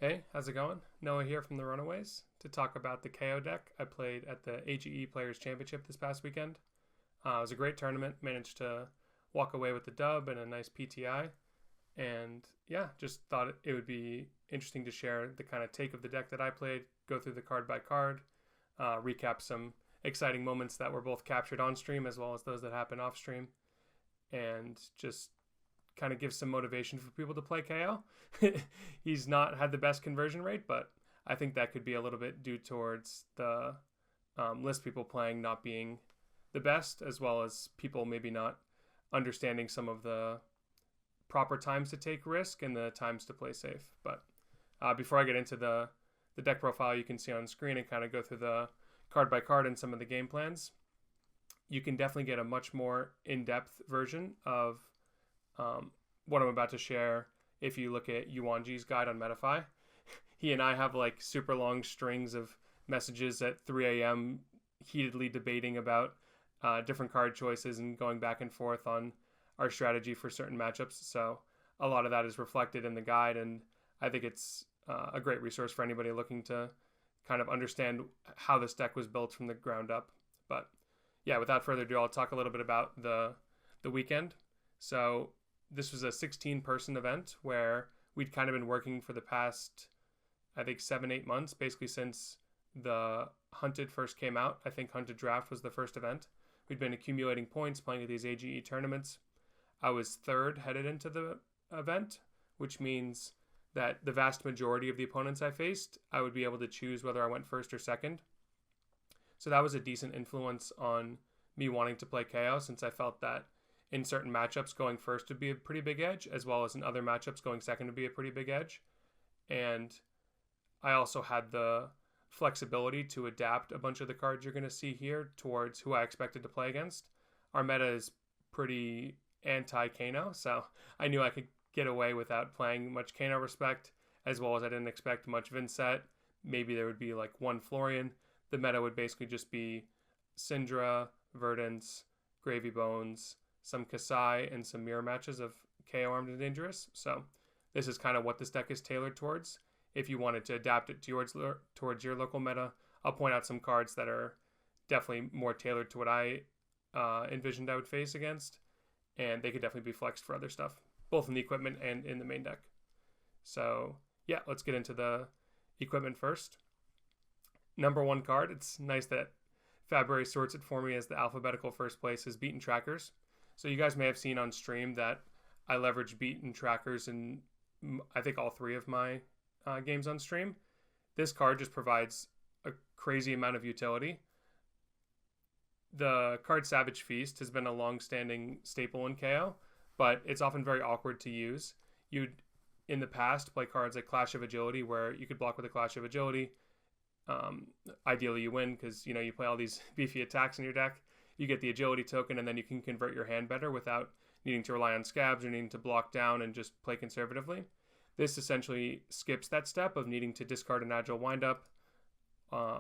Hey, how's it going? Noah here from the Runaways to talk about the Kayo deck I played at the AGE Players Championship this past weekend. It was a great tournament, managed to walk away with the dub and a nice PTI. And yeah, just thought it would be interesting to share the kind of take of the deck that I played, go through the card by card, recap some exciting moments that were both captured on stream as well as those that happened off stream, and just kind of give some motivation for people to play KO. He's not had the best conversion rate, but I think that could be a little bit due towards the list people playing not being the best, as well as people maybe not understanding some of the proper times to take risk and the times to play safe. But before I get into the deck profile you can see on screen and kind of go through the card by card and some of the game plans, you can definitely get a much more in-depth version of what I'm about to share if you look at Yuanji's guide on Metafy. He and I have like super long strings of messages at 3 a.m. heatedly debating about different card choices and going back and forth on our strategy for certain matchups. So a lot of that is reflected in the guide, and I think it's a great resource for anybody looking to kind of understand how this deck was built from the ground up. But yeah, without further ado, I'll talk a little bit about the weekend. So this was a 16-person event where we'd kind of been working for the past, I think, 7-8 months, basically since the Hunted first came out. I think Hunted Draft was the first event. We'd been accumulating points, playing at these AGE tournaments. I was third headed into the event, which means that the vast majority of the opponents I faced, I would be able to choose whether I went first or second. So that was a decent influence on me wanting to play KO, since I felt that in certain matchups, going first would be a pretty big edge, as well as in other matchups, going second would be a pretty big edge. And I also had the flexibility to adapt a bunch of the cards you're going to see here towards who I expected to play against. Our meta is pretty anti-Kano, so I knew I could get away without playing much Kano respect, as well as I didn't expect much Vincent. Maybe there would be like one Florian. The meta would basically just be Syndra, Verdance, Gravy Bones, some Kasai, and some mirror matches of KO Armed and Dangerous. So this is kind of what this deck is tailored towards. If you wanted to adapt it towards your local meta, I'll point out some cards that are definitely more tailored to what I envisioned I would face against, and they could definitely be flexed for other stuff, both in the equipment and in the main deck. So yeah, let's get into the equipment first. Number one card, it's nice that Fabry sorts it for me as the alphabetical first place, is Beaten Trackers. So you guys may have seen on stream that I leverage Beaten Trackers in, I think, all three of my games on stream. This card just provides a crazy amount of utility. The card Savage Feast has been a long-standing staple in KO, but it's often very awkward to use. You'd, in the past, play cards like Clash of Agility, where you could block with a Clash of Agility. Ideally, you win because you play all these beefy attacks in your deck. You get the agility token, and then you can convert your hand better without needing to rely on scabs or needing to block down and just play conservatively. This essentially skips that step of needing to discard an agile windup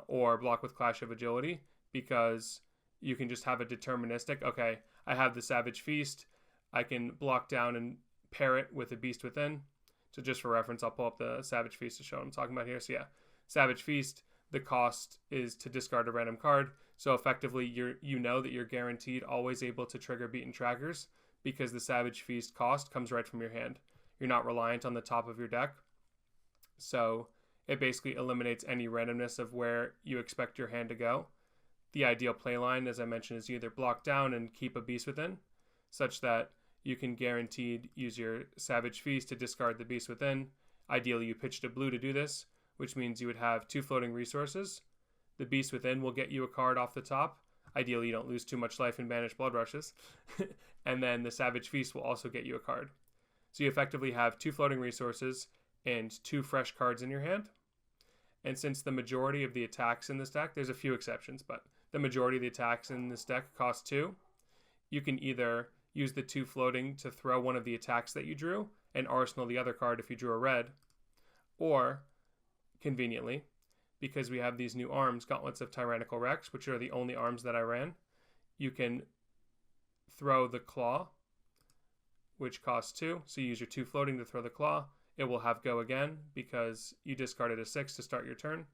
or block with Clash of Agility, because you can just have a deterministic, okay, I have the Savage Feast, I can block down and pair it with a Beast Within. So just for reference, I'll pull up the Savage Feast to show what I'm talking about here. So yeah, Savage Feast, the cost is to discard a random card. So effectively, you know that you're guaranteed always able to trigger Beaten Trackers, because the Savage Feast cost comes right from your hand. You're not reliant on the top of your deck. So it basically eliminates any randomness of where you expect your hand to go. The ideal playline, as I mentioned, is either block down and keep a Beast Within, such that you can guaranteed use your Savage Feast to discard the Beast Within. Ideally, you pitched a blue to do this, which means you would have 2 floating resources. The Beast Within will get you a card off the top. Ideally, you don't lose too much life and banish Blood Rushes. And then the Savage Feast will also get you a card. So you effectively have 2 floating resources and 2 fresh cards in your hand. And since the majority of the attacks in this deck, there's a few exceptions, but the majority of the attacks in this deck cost 2, you can either use the 2 floating to throw one of the attacks that you drew and arsenal the other card if you drew a red, or, conveniently, because we have these new arms, Gauntlets of Tyrannical Rex, which are the only arms that I ran, you can throw the Claw, which costs 2. So you use your 2 floating to throw the Claw. it will have go again because you discarded a 6 to start your turn.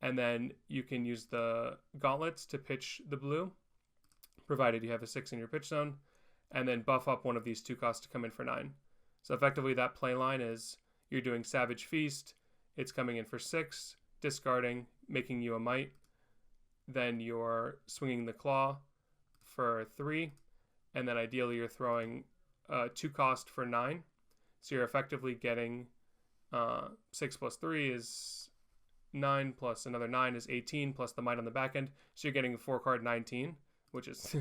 And then you can use the gauntlets to pitch the blue, provided you have a 6 in your pitch zone, and then buff up one of these 2 costs to come in for 9. So effectively that play line is you're doing Savage Feast, it's coming in for 6, discarding, making you a might. Then you're swinging the claw for 3, and then ideally you're throwing 2 cost for 9. So you're effectively getting 6 plus 3 is 9, plus another 9 is 18, plus the might on the back end. So you're getting a 4-card 19, which is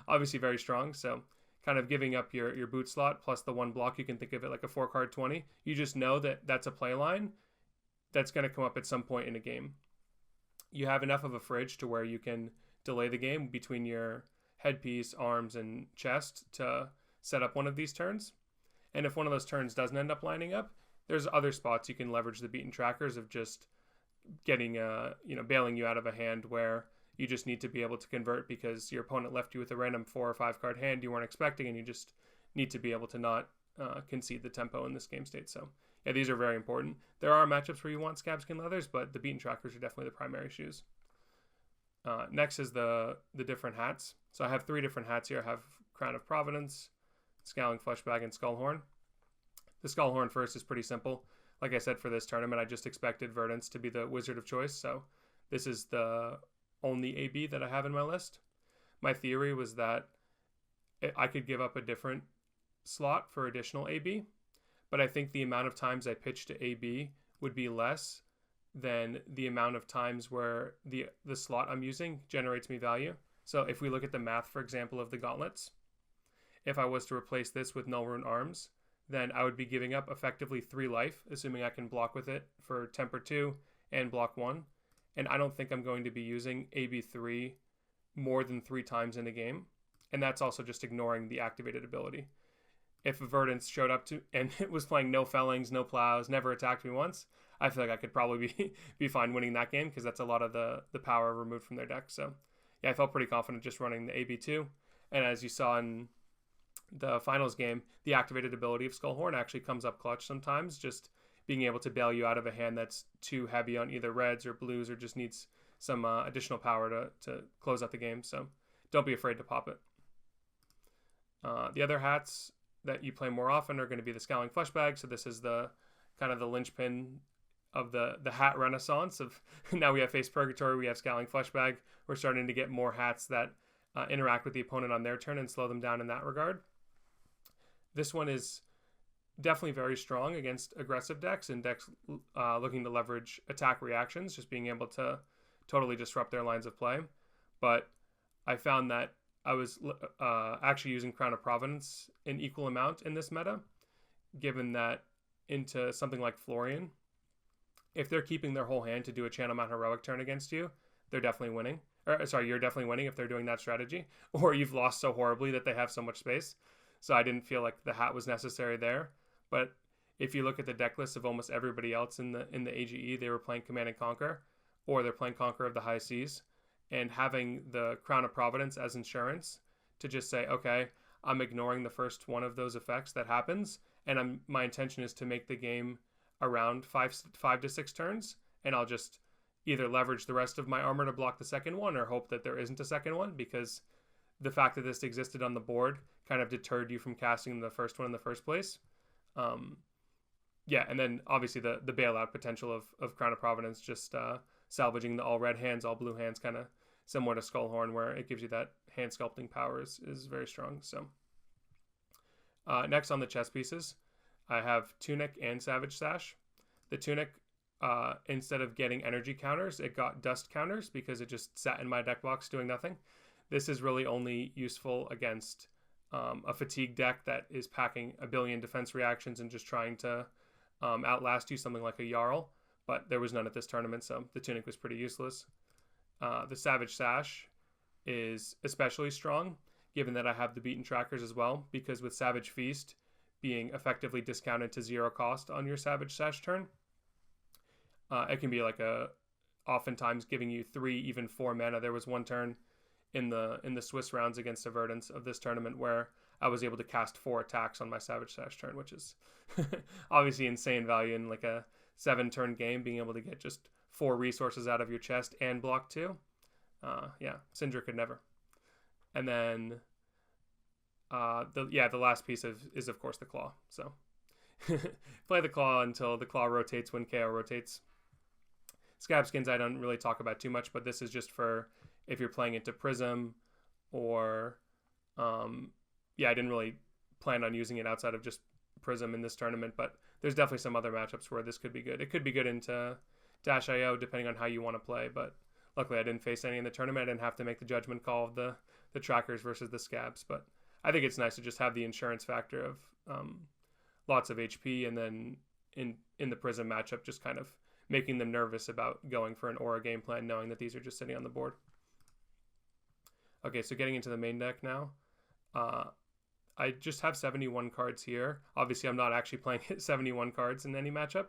obviously very strong. So kind of giving up your boot slot plus the 1 block, you can think of it like a 4-card 20. You just know that that's a play line that's going to come up at some point in a game. You have enough of a fridge to where you can delay the game between your headpiece, arms, and chest to set up one of these turns. And if one of those turns doesn't end up lining up, there's other spots you can leverage the beaten trackers of just getting bailing you out of a hand where you just need to be able to convert because your opponent left you with a random 4 or 5 card hand you weren't expecting, and you just need to be able to not concede the tempo in this game state. So yeah, these are very important. There are matchups where you want scabskin leathers, but the beaten trackers are definitely the primary shoes. Next is the different hats. So I have 3 different hats here. I have Crown of Providence, Scowling Fleshbag, and Skullhorn. The Skullhorn first is pretty simple. Like I said, for this tournament, I just expected Verdance to be the wizard of choice, so this is the only AB that I have in my list. My theory was that I could give up a different slot for additional AB, but I think the amount of times I pitch to AB would be less than the amount of times where the slot I'm using generates me value. So if we look at the math, for example, of the gauntlets, if I was to replace this with Null Rune Arms, then I would be giving up effectively 3 life, assuming I can block with it for Temper 2 and block 1. And I don't think I'm going to be using AB3 more than 3 times in a game. And that's also just ignoring the activated ability. If Verdance showed up to and it was playing no fellings, no plows, never attacked me once, I feel like I could probably be fine winning that game because that's a lot of the power removed from their deck. So yeah, I felt pretty confident just running the AB2. And as you saw in the finals game, the activated ability of Skullhorn actually comes up clutch sometimes, just being able to bail you out of a hand that's too heavy on either reds or blues or just needs some additional power to close out the game. So don't be afraid to pop it. The other hats that you play more often are going to be the Scowling Fleshbag. So this is the kind of the linchpin of the hat renaissance of now we have Face Purgatory, we have Scowling Fleshbag. We're starting to get more hats that interact with the opponent on their turn and slow them down in that regard. This one is definitely very strong against aggressive decks and decks looking to leverage attack reactions, just being able to totally disrupt their lines of play. But I found that I was actually using Crown of Providence in equal amount in this meta, given that into something like Florian, if they're keeping their whole hand to do a Channel Mount Heroic turn against you, they're definitely winning. You're definitely winning if they're doing that strategy, or you've lost so horribly that they have so much space. So I didn't feel like the hat was necessary there. But if you look at the deck list of almost everybody else in the AGE, they were playing Command and Conquer, or they're playing Conqueror of the High Seas, and having the Crown of Providence as insurance to just say, okay, I'm ignoring the first one of those effects that happens, and my intention is to make the game around 5 to 6 turns, and I'll just either leverage the rest of my armor to block the second one or hope that there isn't a second one, because the fact that this existed on the board kind of deterred you from casting the first one in the first place. And then obviously the bailout potential of Crown of Providence, just salvaging the all red hands, all blue hands, kind of similar to Skullhorn, where it gives you that hand sculpting power is very strong. So next on the chess pieces, I have Tunic and Savage Sash. The Tunic, instead of getting energy counters, it got dust counters because it just sat in my deck box doing nothing. This is really only useful against a fatigue deck that is packing a billion defense reactions and just trying to outlast you, something like a Jarl, but there was none at this tournament, so the Tunic was pretty useless. The Savage Sash is especially strong, given that I have the beaten trackers as well, because with Savage Feast being effectively discounted to 0 cost on your Savage Sash turn, it can be like oftentimes giving you 3, even 4 mana. There was one turn in the Swiss rounds against Verdance of this tournament where I was able to cast 4 attacks on my Savage Sash turn, which is obviously insane value in like a 7-turn game, being able to get just 4 resources out of your chest and block 2. Yeah, Syndra could never. And then the last piece is of course the claw. So play the claw until the claw rotates when KO rotates. Scab skins I don't really talk about too much, but this is just for if you're playing into Prism or I didn't really plan on using it outside of just Prism in this tournament, but there's definitely some other matchups where this could be good. It could be good into Dash.io depending on how you want to play, but luckily I didn't face any in the tournament. I didn't have to make the judgment call of the trackers versus the scabs, but I think it's nice to just have the insurance factor of lots of HP, and then in the Prism matchup just kind of making them nervous about going for an aura game plan, knowing that these are just sitting on the board. Okay, so getting into the main deck now. I just have 71 cards here. Obviously, I'm not actually playing 71 cards in any matchup,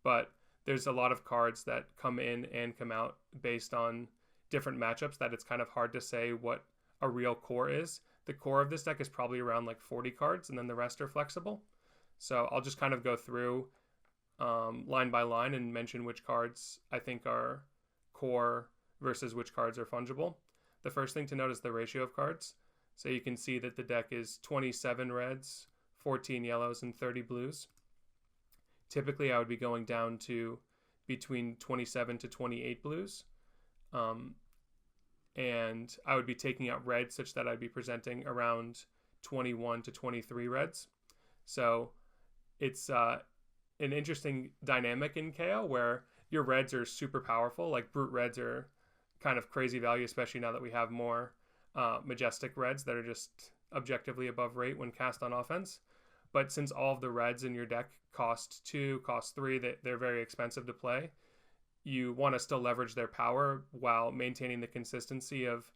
but there's a lot of cards that come in and come out based on different matchups that it's kind of hard to say what a real core is. The core of this deck is probably around like 40 cards, and then the rest are flexible. So I'll just kind of go through line by line and mention which cards I think are core versus which cards are fungible. The first thing to note is the ratio of cards. So you can see that the deck is 27 reds, 14 yellows, and 30 blues. Typically, I would be going down to between 27 to 28 blues. And I would be taking out red such that I'd be presenting around 21 to 23 reds. So it's an interesting dynamic in KO where your reds are super powerful. Like brute reds are kind of crazy value, especially now that we have more majestic reds that are just objectively above rate when cast on offense. But since all of the reds in your deck cost 2, cost 3, they're very expensive to play, you want to still leverage their power while maintaining the consistency of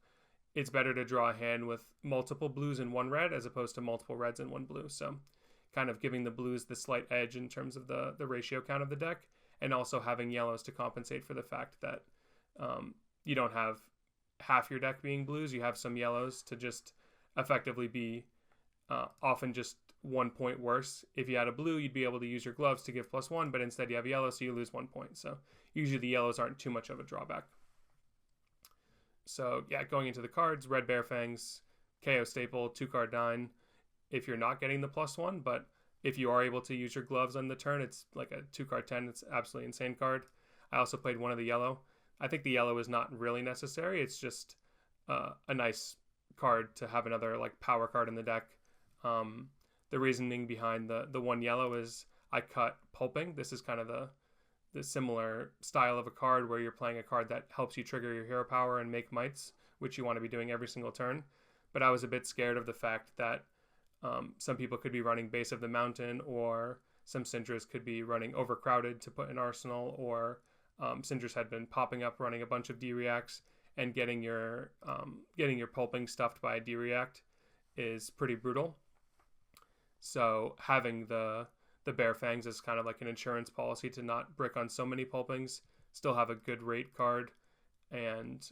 it's better to draw a hand with multiple blues and 1 red as opposed to multiple reds and 1 blue. So kind of giving the blues the slight edge in terms of the ratio count of the deck, and also having yellows to compensate for the fact that you don't have half your deck being blues. You have some yellows to just effectively be often just 1 point worse. If you had a blue, you'd be able to use your gloves to give +1, but instead you have yellow, so you lose 1 point. So usually the yellows aren't too much of a drawback. So yeah, going into the cards, Red Bear Fangs, KO staple, 2-card 9. If you're not getting the +1, but if you are able to use your gloves on the turn, it's like a 2-card 10. It's absolutely insane card. I also played one of the yellow. I think the yellow is not really necessary. It's just a nice card to have another like power card in the deck. The reasoning behind the 1 yellow is I cut pulping. This is kind of the similar style of a card where you're playing a card that helps you trigger your hero power and make mites, which you want to be doing every single turn. But I was a bit scared of the fact that some people could be running Base of the Mountain, or some Syndras could be running Overcrowded to put in Arsenal, or Syndras had been popping up running a bunch of D-Reacts, and getting your pulping stuffed by a D-React is pretty brutal. So having the Bear Fangs is kind of like an insurance policy to not brick on so many pulpings, still have a good rate card, and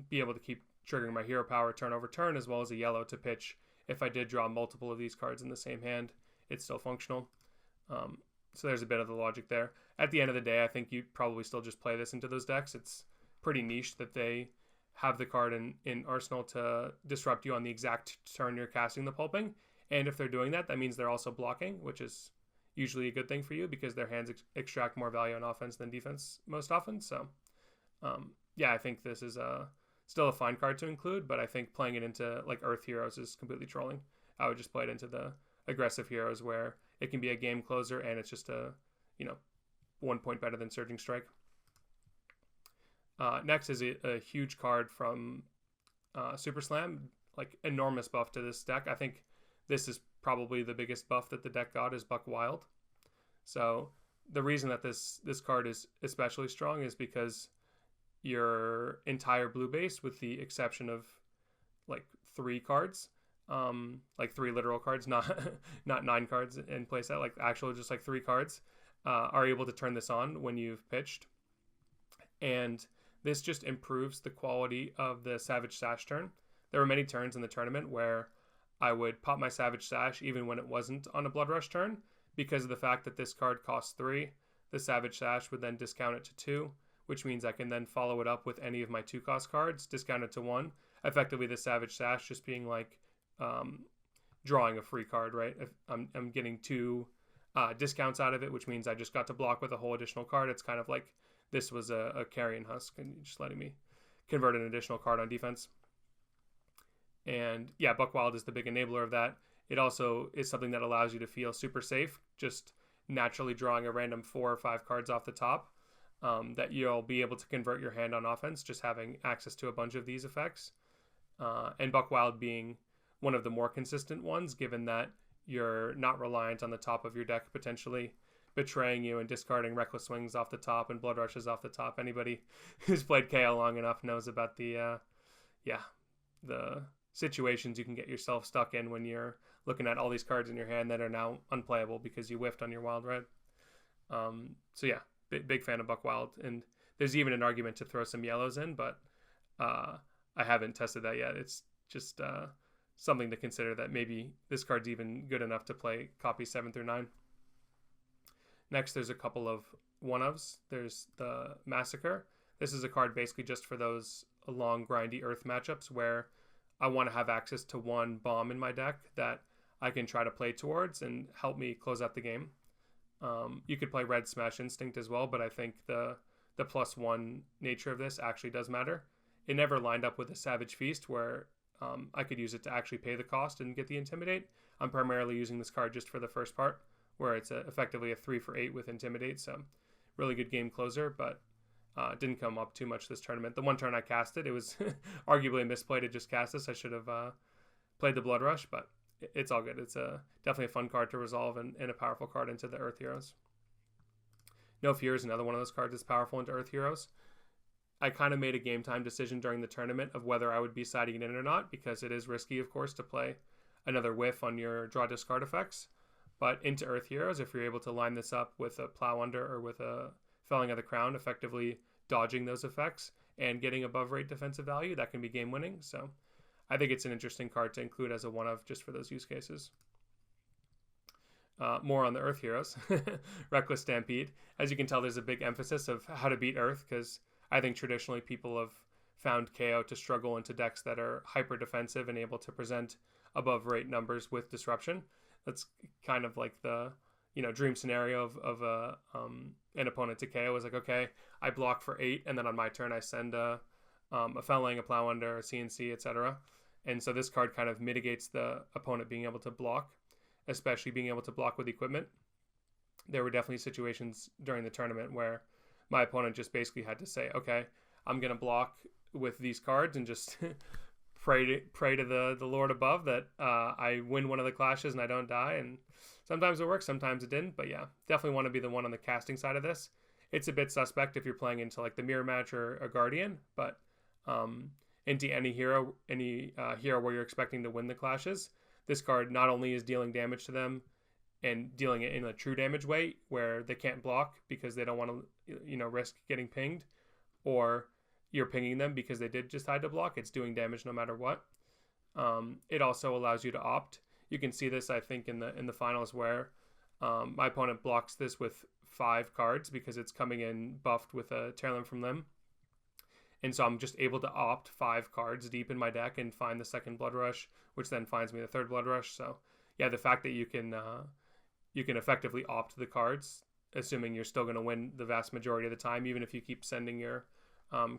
be able to keep triggering my hero power turn over turn, as well as a yellow to pitch. If I did draw multiple of these cards in the same hand, it's still functional. So there's a bit of the logic there. At the end of the day, I think you'd probably still just play this into those decks. It's pretty niche that they have the card in Arsenal to disrupt you on the exact turn you're casting the pulping. And if they're doing that, that means they're also blocking, which is usually a good thing for you because their hands extract more value on offense than defense most often. So, I think this is still a fine card to include, but I think playing it into like Earth Heroes is completely trolling. I would just play it into the aggressive heroes where it can be a game closer and it's just 1 point better than Surging Strike. Next is a huge card from Super Slam, like enormous buff to this deck. I think this is probably the biggest buff that the deck got is Buck Wild. So the reason that this card is especially strong is because your entire blue base, with the exception of like 3 cards, like 3 literal cards, not 9 cards in playset, like actually just like 3 cards, are able to turn this on when you've pitched. And this just improves the quality of the Savage Sash turn. There were many turns in the tournament where I would pop my Savage Sash even when it wasn't on a Blood Rush turn, because of the fact that this card costs 3. The Savage Sash would then discount it to 2, which means I can then follow it up with any of my 2-cost cards, discounted to 1. Effectively, the Savage Sash just being like drawing a free card, right? If I'm getting 2 discounts out of it, which means I just got to block with a whole additional card. It's kind of like this was a Carrion Husk and just letting me convert an additional card on defense. And yeah, Buck Wild is the big enabler of that. It also is something that allows you to feel super safe, just naturally drawing a random 4 or 5 cards off the top that you'll be able to convert your hand on offense, just having access to a bunch of these effects. And Buck Wild being one of the more consistent ones, given that you're not reliant on the top of your deck potentially betraying you and discarding Reckless Swings off the top and Blood Rushes off the top. Anybody who's played KO long enough knows about the situations you can get yourself stuck in when you're looking at all these cards in your hand that are now unplayable because you whiffed on your Wild Red. So yeah, big fan of Buck Wild. And there's even an argument to throw some yellows in, but I haven't tested that yet. It's just something to consider, that maybe this card's even good enough to play copy 7 through 9. Next, there's a couple of one-ofs. There's the Massacre. This is a card basically just for those long, grindy Earth matchups where I want to have access to 1 bomb in my deck that I can try to play towards and help me close out the game. You could play Red Smash Instinct as well, but I think the +1 nature of this actually does matter. It never lined up with a Savage Feast where I could use it to actually pay the cost and get the Intimidate. I'm primarily using this card just for the first part, where it's effectively a 3 for 8 with Intimidate, so really good game closer, but didn't come up too much this tournament. The one turn I cast it was arguably a misplay to just cast this. I should have played the Blood Rush, but it's all good. It's definitely a fun card to resolve and a powerful card into the Earth Heroes. No Fear is another one of those cards that's powerful into Earth Heroes. I kind of made a game time decision during the tournament of whether I would be siding it in or not, because it is risky, of course, to play another whiff on your draw discard effects. But into Earth Heroes, if you're able to line this up with a Plow Under or with a Felling of the Crown, effectively dodging those effects and getting above rate defensive value, that can be game winning. So I think it's an interesting card to include as a one-of just for those use cases. More on the Earth Heroes. Reckless Stampede. As you can tell, there's a big emphasis of how to beat Earth, because I think traditionally people have found KO to struggle into decks that are hyper defensive and able to present above rate numbers with disruption. That's kind of like the dream scenario of an opponent to KO is like, okay, I block for 8, and then on my turn I send a Felling, a Plow Under, a CNC, etc. And so this card kind of mitigates the opponent being able to block, especially being able to block with equipment. There were definitely situations during the tournament where my opponent just basically had to say, okay, I'm going to block with these cards and just pray to the Lord above that I win one of the clashes and I don't die. And sometimes it works, sometimes it didn't. But yeah, definitely want to be the one on the casting side of this. It's a bit suspect if you're playing into like the Mirror Match or a Guardian, but into any hero where you're expecting to win the clashes, this card not only is dealing damage to them and dealing it in a true damage way where they can't block because they don't want to risk getting pinged, or you're pinging them because they did just hide to block. It's doing damage no matter what. It also allows you to opt. You can see this, I think, in the finals where my opponent blocks this with 5 cards because it's coming in buffed with a Tear Limb from Limb. And so I'm just able to opt 5 cards deep in my deck and find the second Blood Rush, which then finds me the third Blood Rush. So yeah, the fact that you can effectively opt the cards, assuming you're still going to win the vast majority of the time, even if you keep sending your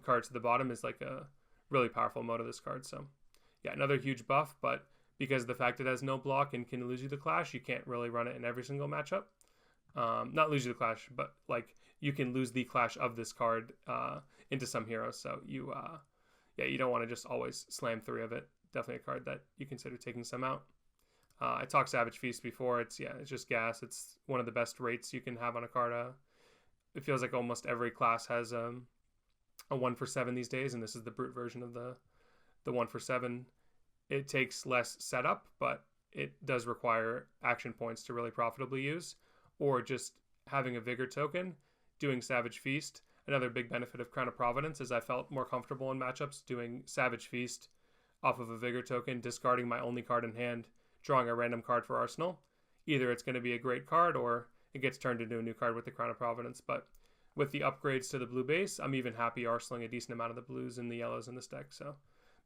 cards to the bottom, is like a really powerful mode of this card. So yeah, another huge buff, but because of the fact it has no block and can lose you the clash, you can't really run it in every single matchup. Not lose you the clash, but like you can lose the clash of this card into some heroes. So you don't want to just always slam 3 of it. Definitely a card that you consider taking some out. I talked Savage Feast before. It's just gas. It's one of the best rates you can have on a card. It feels like almost every class has a 1 for 7 these days, and this is the brute version of the 1 for 7. It takes less setup, but it does require action points to really profitably use, or just having a Vigor token, doing Savage Feast. Another big benefit of Crown of Providence is I felt more comfortable in matchups doing Savage Feast off of a Vigor token, discarding my only card in hand, drawing a random card for Arsenal. Either it's going to be a great card or it gets turned into a new card with the Crown of Providence. But with the upgrades to the blue base, I'm even happy arsenaling a decent amount of the blues and the yellows in this deck. So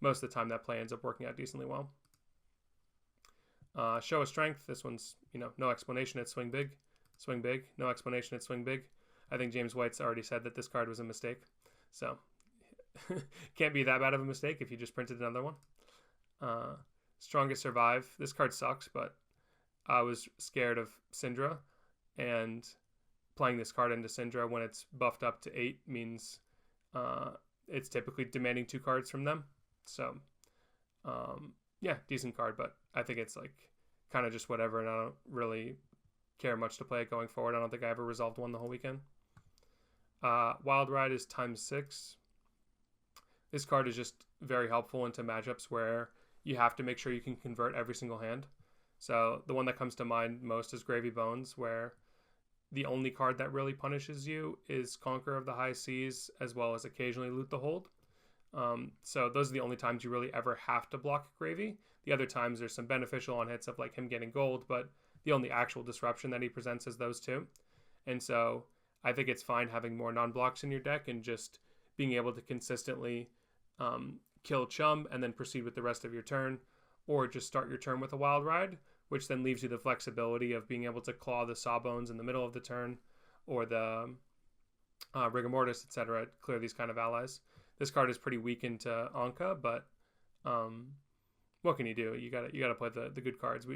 most of the time that play ends up working out decently well. Show of Strength. This one's, no explanation. It's swing big. Swing big. No explanation. It's swing big. I think James White's already said that this card was a mistake. So can't be that bad of a mistake if you just printed another one. Strongest Survive. This card sucks, but I was scared of Syndra, and playing this card into Syndra when it's buffed up to 8 means it's typically demanding 2 cards from them. So yeah, decent card, but I think it's like kind of just whatever, and I don't really care much to play it going forward. I don't think I ever resolved one the whole weekend. Wild Ride is ×6. This card is just very helpful into matchups where you have to make sure you can convert every single hand. So the one that comes to mind most is Gravy Bones, where the only card that really punishes you is Conqueror of the High Seas, as well as occasionally Loot the Hold. So those are the only times you really ever have to block Gravy. The other times there's some beneficial on hits of like him getting gold, but the only actual disruption that he presents is those two. And so I think it's fine having more non-blocks in your deck and just being able to consistently kill Chum and then proceed with the rest of your turn, or just start your turn with a Wild Ride, which then leaves you the flexibility of being able to claw the Sawbones in the middle of the turn, or the Rigor Mortis, etc. Clear these kind of allies. This card is pretty weak into Anka, but what can you do? You gotta play the good cards.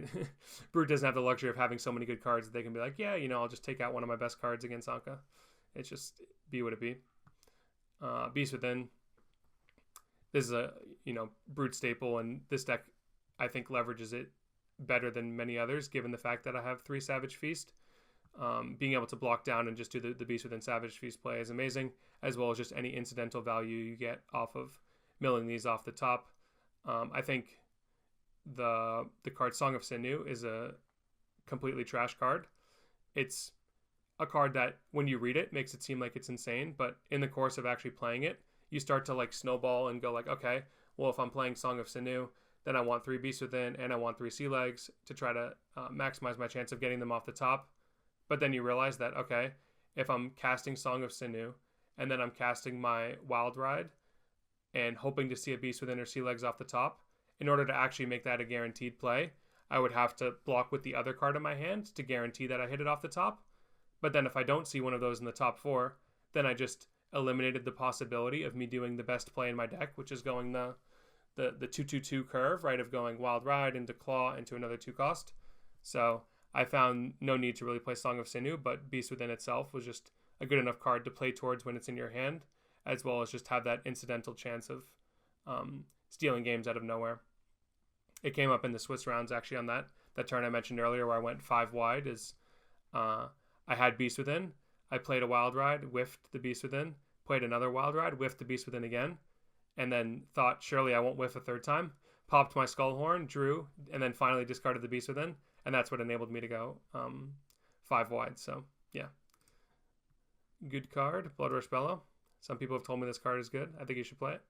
Brute doesn't have the luxury of having so many good cards that they can be like, yeah, I'll just take out one of my best cards against Anka. It's just be what it be. Beast Within. This is a Brute staple, and this deck I think leverages it better than many others, given the fact that I have 3 Savage Feast. Being able to block down and just do the Beast Within Savage Feast play is amazing, as well as just any incidental value you get off of milling these off the top. I think the card Song of Sinew is a completely trash card. It's a card that when you read it makes it seem like it's insane, but in the course of actually playing it, you start to like snowball and go like, okay, well, if I'm playing Song of Sinew, then I want 3 Beasts Within and I want 3 Sea Legs to try to maximize my chance of getting them off the top. But then you realize that, okay, if I'm casting Song of Sinew and then I'm casting my Wild Ride and hoping to see a Beast Within or Sea Legs off the top, in order to actually make that a guaranteed play, I would have to block with the other card in my hand to guarantee that I hit it off the top. But then if I don't see one of those in the top 4, then I just eliminated the possibility of me doing the best play in my deck, which is going the 2-2-2 curve, right, of going Wild Ride into Claw into another 2 cost. So I found no need to really play Song of Sinew, but Beast Within itself was just a good enough card to play towards when it's in your hand, as well as just have that incidental chance of stealing games out of nowhere. It came up in the Swiss rounds actually on that turn I mentioned earlier where I went 5 wide. I had Beast Within, I played a Wild Ride, whiffed the Beast Within, played another Wild Ride, whiffed the Beast Within again, and then thought surely I won't whiff a third time, popped my Skullhorn, drew, and then finally discarded the Beast Within, and that's what enabled me to go 5 wide. So yeah, good card. Bloodrush Bellow. Some people have told me this card is good. I think you should play it.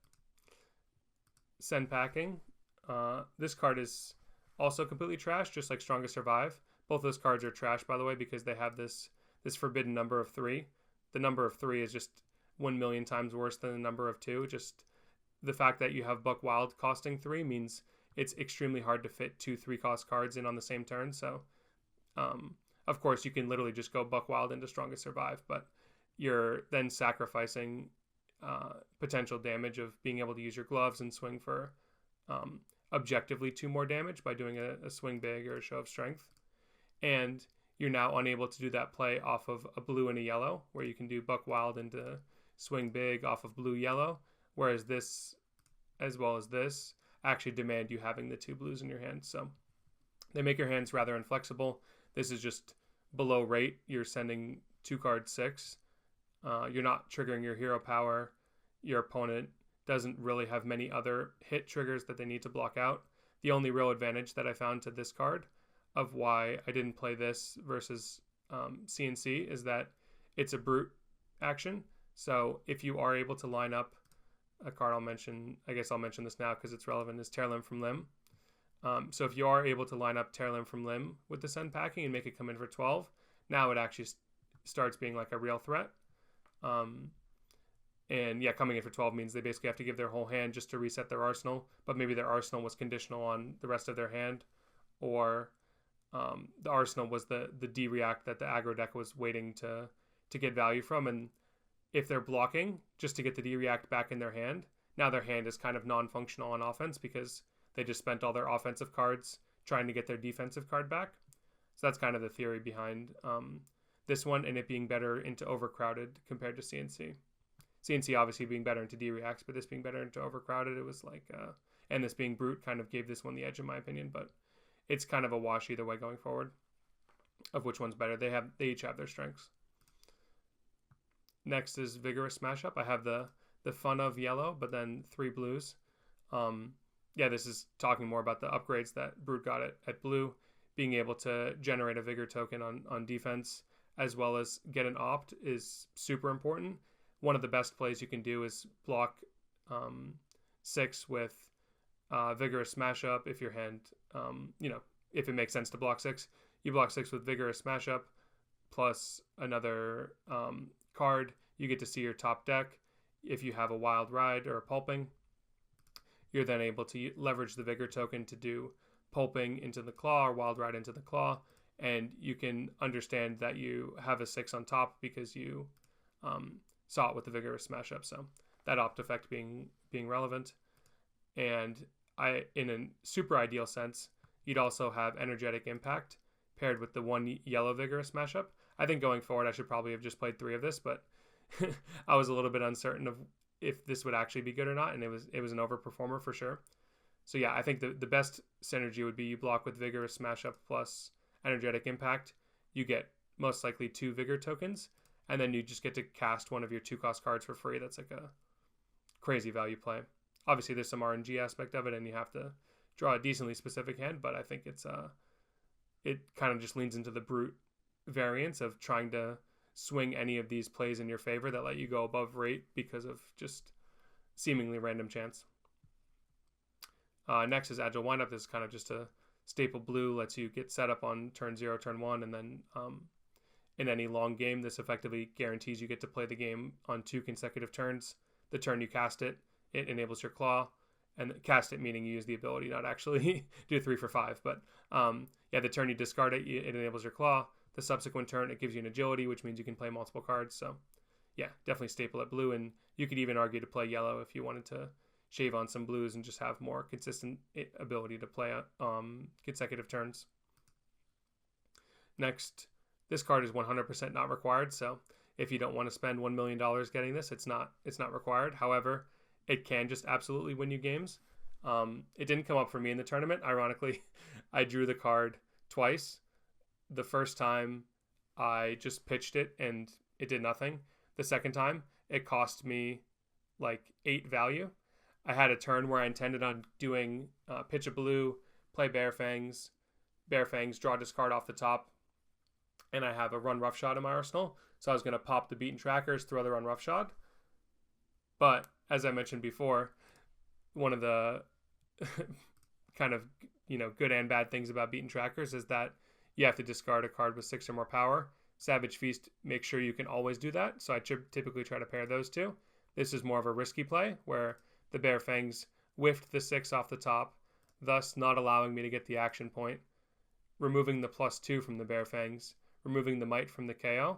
Send Packing. This card is also completely trash, just like Strongest Survive. Both those cards are trash, by the way, because they have this forbidden number of 3. The number of 3 is just 1 million times worse than the number of 2. Just the fact that you have Buck Wild costing 3 means it's extremely hard to fit 2 3-cost cards in on the same turn. So, of course, you can literally just go Buck Wild into Strongest Survive, but you're then sacrificing potential damage of being able to use your gloves and swing for objectively 2 more damage by doing a swing big or a show of strength. And you're now unable to do that play off of a blue and a yellow, where you can do Buck Wild into swing big off of blue yellow, whereas this, as well as this, actually demand you having the 2 blues in your hand. So they make your hands rather inflexible. This is just below rate. You're sending 2 card 6. You're not triggering your hero power. Your opponent doesn't really have many other hit triggers that they need to block out. The only real advantage that I found to this card of why I didn't play this versus CNC is that it's a brute action. So if you are able to line up a card I'll mention, I guess I'll mention this now because it's relevant, is Tear Limb from Limb. So if you are able to line up Tear Limb from Limb with the Send packing and make it come in for 12, now it actually starts being like a real threat. And yeah, coming in for 12 means they basically have to give their whole hand just to reset their arsenal, but maybe their arsenal was conditional on the rest of their hand, or the arsenal was the D-react that the aggro deck was waiting to get value from. And if they're blocking just to get the D-react back in their hand, now their hand is kind of non-functional on offense because they just spent all their offensive cards trying to get their defensive card back. So that's kind of the theory behind this one, and it being better into overcrowded compared to CNC. CNC obviously being better into D-reacts, but this being better into overcrowded, it was like, and this being brute kind of gave this one the edge in my opinion, but it's kind of a wash either way going forward of which one's better. They each have their strengths. Next is Vigorous Smash Up. I have the fun of yellow, but then 3 blues. Yeah, this is talking more about the upgrades that Brute got at blue, being able to generate a Vigor token on defense, as well as get an opt is super important. One of the best plays you can do is block 6 with Vigorous Smash Up. If your hand, if it makes sense to block 6, you block 6 with Vigorous Smash Up, plus another card. You get to see your top deck. If you have a Wild Ride or a Pulping, you're then able to leverage the Vigor token to do Pulping into the Claw or Wild Ride into the Claw, and you can understand that you have a 6 on top because you saw it with the Vigorous Smash Up. So that opt effect being relevant. And in a super ideal sense, you'd also have Energetic Impact paired with the 1 yellow Vigorous Smash Up. I think going forward, I should probably have just played 3 of this, but I was a little bit uncertain of if this would actually be good or not, and it was an overperformer for sure. So yeah, I think the best synergy would be you block with Vigorous Smash Up plus Energetic Impact. You get most likely 2 Vigor tokens, and then you just get to cast one of your 2-cost cards for free. That's like a crazy value play. Obviously, there's some RNG aspect of it, and you have to draw a decently specific hand, but I think it kind of just leans into the Brute variance of trying to swing any of these plays in your favor that let you go above rate because of just seemingly random chance. Next is Agile Windup. This is kind of just a staple blue, lets you get set up on turn 0, turn 1, and then in any long game, this effectively guarantees you get to play the game on 2 consecutive turns. The turn you cast it, it enables your claw, and cast it meaning you use the ability, not actually do 3 for 5. But yeah, the turn you discard it, it enables your claw. The subsequent turn, it gives you an agility, which means you can play multiple cards. So yeah, definitely staple at blue, and you could even argue to play yellow if you wanted to shave on some blues and just have more consistent ability to play consecutive turns. Next, this card is 100% not required, so if you don't want to spend $1 million getting this, it's not required. However, it can just absolutely win you games. It didn't come up for me in the tournament. Ironically, I drew the card twice. The first time, I just pitched it and it did nothing. The second time, it cost me like 8 value. I had a turn where I intended on doing pitch a blue, play Bear Fangs, draw discard off the top, and I have a Run Roughshod in my arsenal. So I was going to pop the Beaten Trackers, throw the Run Roughshod. But as I mentioned before, one of the kind of good and bad things about Beaten Trackers is that you have to discard a card with 6 or more power. Savage Feast makes sure you can always do that, so I typically try to pair those 2. This is more of a risky play, where the Bear Fangs whiffed the 6 off the top, thus not allowing me to get the action point, removing the +2 from the Bear Fangs, removing the Might from the Kayo,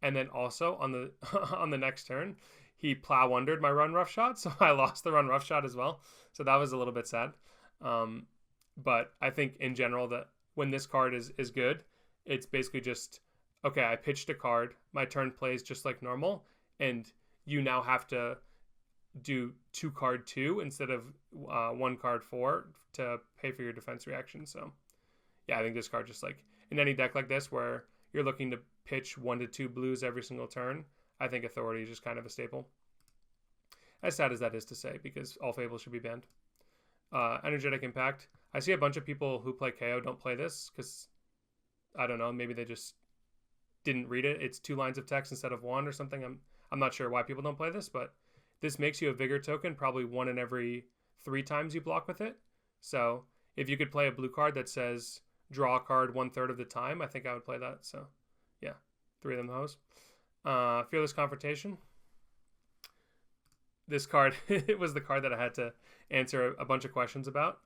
and then also on the on the next turn, he plow undered my Run Roughshod, so I lost the Run Roughshod as well. So that was a little bit sad. But I think in general that when this card is good, it's basically just, okay, I pitched a card, my turn plays just like normal, and you now have to do 2 card 2 instead of 1 card 4 to pay for your defense reaction. So yeah, I think this card just like in any deck like this where you're looking to pitch 1 to 2 blues every single turn, I think Authority is just kind of a staple. As sad as that is to say, because all Fables should be banned. Energetic Impact. I see a bunch of people who play KO don't play this because, I don't know, maybe they just didn't read it. It's 2 lines of text instead of 1 or something. I'm not sure why people don't play this, but this makes you a Vigor token probably 1 in every 3 times you block with it. So if you could play a blue card that says draw a card 1/3 of the time, I think I would play that. So yeah, 3 of them those. Fearless Confrontation. This card, it was the card that I had to answer a bunch of questions about,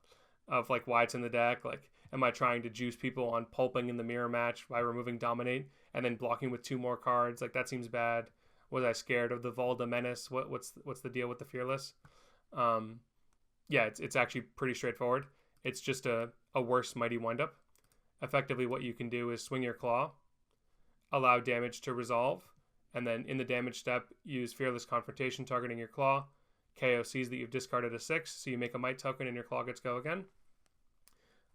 of like why it's in the deck. Like, am I trying to juice people on pulping in the mirror match by removing Dominate and then blocking with 2 more cards? Like, that seems bad. Was I scared of the Volda Menace? What's the deal with the Fearless? Yeah, it's actually pretty straightforward. It's just a worse Mighty Windup. Effectively, what you can do is swing your Claw, allow damage to resolve, and then in the damage step, use Fearless Confrontation targeting your Claw. Kayo sees that you've discarded a 6, so you make a Might token and your Claw gets go again.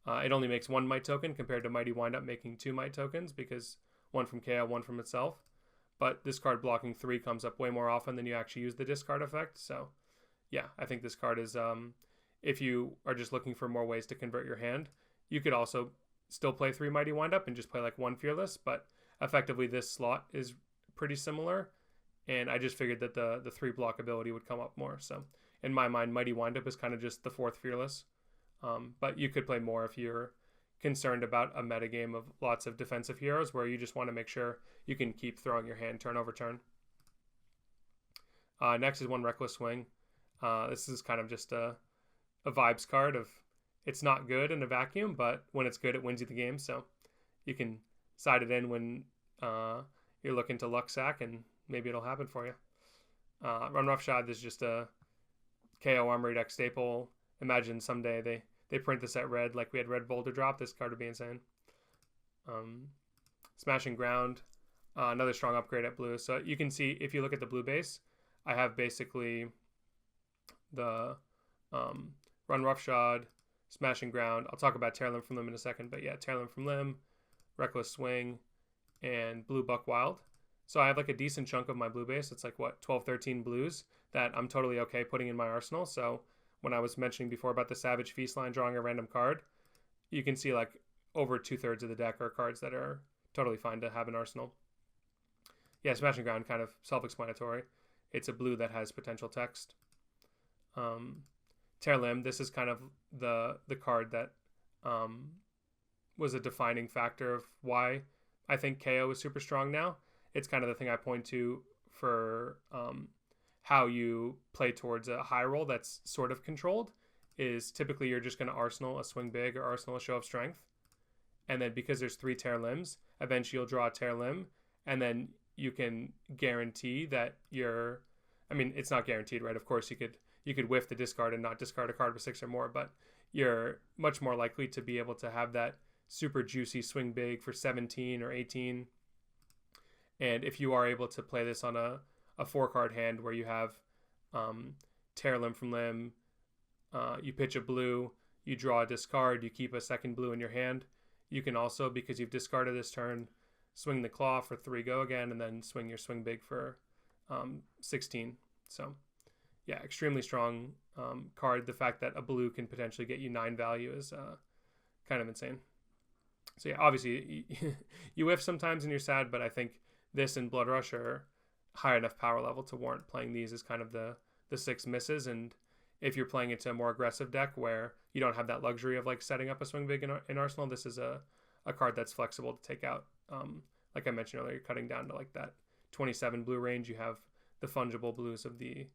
It only makes 1 Might token compared to Mighty Windup making 2 Might tokens, because 1 from Kayo, 1 from itself. But this card blocking 3 comes up way more often than you actually use the discard effect. So yeah, I think this card is, if you are just looking for more ways to convert your hand, you could also still play 3 Mighty Windup and just play like 1 Fearless, but effectively this slot is pretty similar, and I just figured that the 3 block ability would come up more. So in my mind, Mighty Windup is kind of just the 4th Fearless, but you could play more if you're concerned about a metagame of lots of defensive heroes where you just want to make sure you can keep throwing your hand turn over turn. Next is 1 Reckless Swing. This is kind of just a vibes card of, it's not good in a vacuum, but when it's good, it wins you the game. So you can side it in when you're looking to luck sack, and maybe it'll happen for you. Run Roughshod is just a KO Armory deck staple. Imagine someday they print this at red, like we had red Boulder Drop. This card would be insane. Smashing Ground, another strong upgrade at blue. So you can see, if you look at the blue base, I have basically the Run Roughshod, Smashing Ground. I'll talk about Tear Limb from Limb in a second, but yeah, Tear Limb from Limb, Reckless Swing, and Blue Buck Wild. So I have like a decent chunk of my blue base. It's like, what, 12, 13 blues that I'm totally okay putting in my arsenal. So when I was mentioning before about the Savage Feast line drawing a random card, you can see like over 2/3 of the deck are cards that are totally fine to have in arsenal. Yeah, Smashing Ground, kind of self-explanatory. It's a blue that has potential text. Tear Limb, this is kind of the card that was a defining factor of why I think KO is super strong now. It's kind of the thing I point to for how you play towards a high roll that's sort of controlled, is typically you're just going to arsenal a Swing Big or arsenal a Show of Strength. And then because there's 3 Tear Limbs, eventually you'll draw a Tear Limb, and then you can guarantee that you're, I mean, it's not guaranteed, right? Of course, you could whiff the discard and not discard a card with 6 or more, but you're much more likely to be able to have that super juicy Swing Big for 17 or 18. And if you are able to play this on a 4-card hand where you have Tear Limb from Limb, you pitch a blue, you draw a discard, you keep a second blue in your hand. You can also, because you've discarded this turn, swing the Claw for 3 go again, and then swing your Swing Big for 16. So yeah, extremely strong card. The fact that a blue can potentially get you 9 value is kind of insane. So yeah, obviously you whiff sometimes and you're sad, but I think this and Blood Rush are high enough power level to warrant playing these as kind of the 6 misses. And if you're playing into a more aggressive deck where you don't have that luxury of like setting up a Swing Big in Arsenal, this is a card that's flexible to take out. Like I mentioned earlier, you're cutting down to like that 27 blue range. You have the fungible blues of the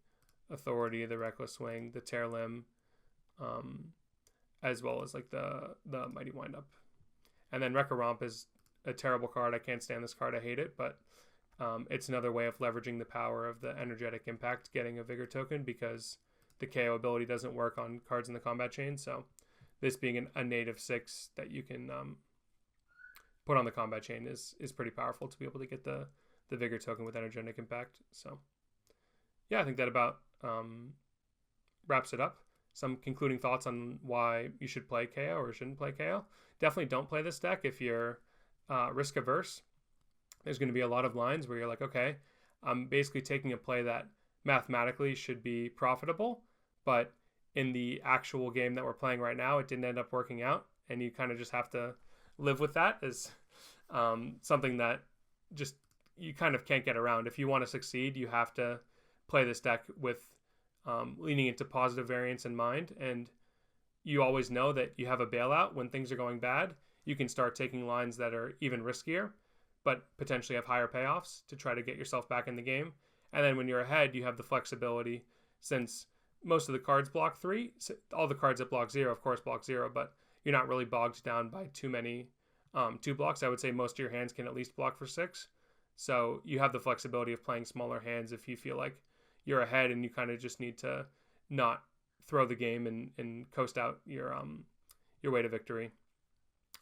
Authority, the Reckless Swing, the Tear Limb, as well as like the Mighty Windup. And then Wrecker Romp is a terrible card. I can't stand this card. I hate it, but it's another way of leveraging the power of the Energetic Impact, getting a Vigor token, because the KO ability doesn't work on cards in the combat chain. So this being a native 6 that you can put on the combat chain is pretty powerful to be able to get the Vigor token with Energetic Impact. So yeah, I think that about wraps it up. Some concluding thoughts on why you should play KO or shouldn't play KO. Definitely don't play this deck if you're risk averse. There's going to be a lot of lines where you're like, okay, I'm basically taking a play that mathematically should be profitable, but in the actual game that we're playing right now, it didn't end up working out, and you kind of just have to live with that as something that just you kind of can't get around. If you want to succeed, you have to play this deck with leaning into positive variance in mind, and you always know that you have a bailout when things are going bad. You can start taking lines that are even riskier, but potentially have higher payoffs to try to get yourself back in the game. And then when you're ahead, you have the flexibility, since most of the cards block 3. All the cards that block 0, of course, block 0, but you're not really bogged down by too many 2 blocks. I would say most of your hands can at least block for 6. So you have the flexibility of playing smaller hands if you feel like you're ahead and you kind of just need to not throw the game and coast out your way to victory.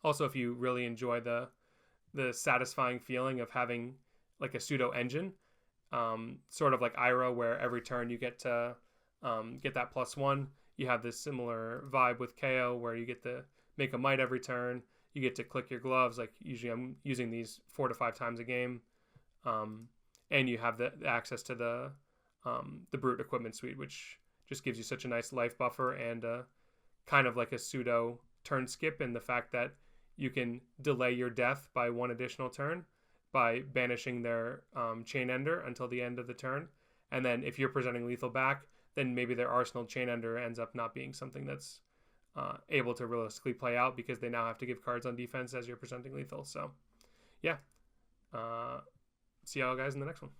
Also, if you really enjoy the satisfying feeling of having like a pseudo engine, sort of like Ira, where every turn you get to get that +1. You have this similar vibe with Kayo, where you get to make a might every turn. You get to click your gloves. Like usually I'm using these 4 to 5 times a game. And you have the access to the Brute equipment suite, which just gives you such a nice life buffer and kind of like a pseudo turn skip, in the fact that you can delay your death by 1 additional turn by banishing their Chain Ender until the end of the turn. And then if you're presenting lethal back, then maybe their Arsenal Chain Ender ends up not being something that's able to realistically play out, because they now have to give cards on defense as you're presenting lethal. So, yeah. See y'all guys in the next one.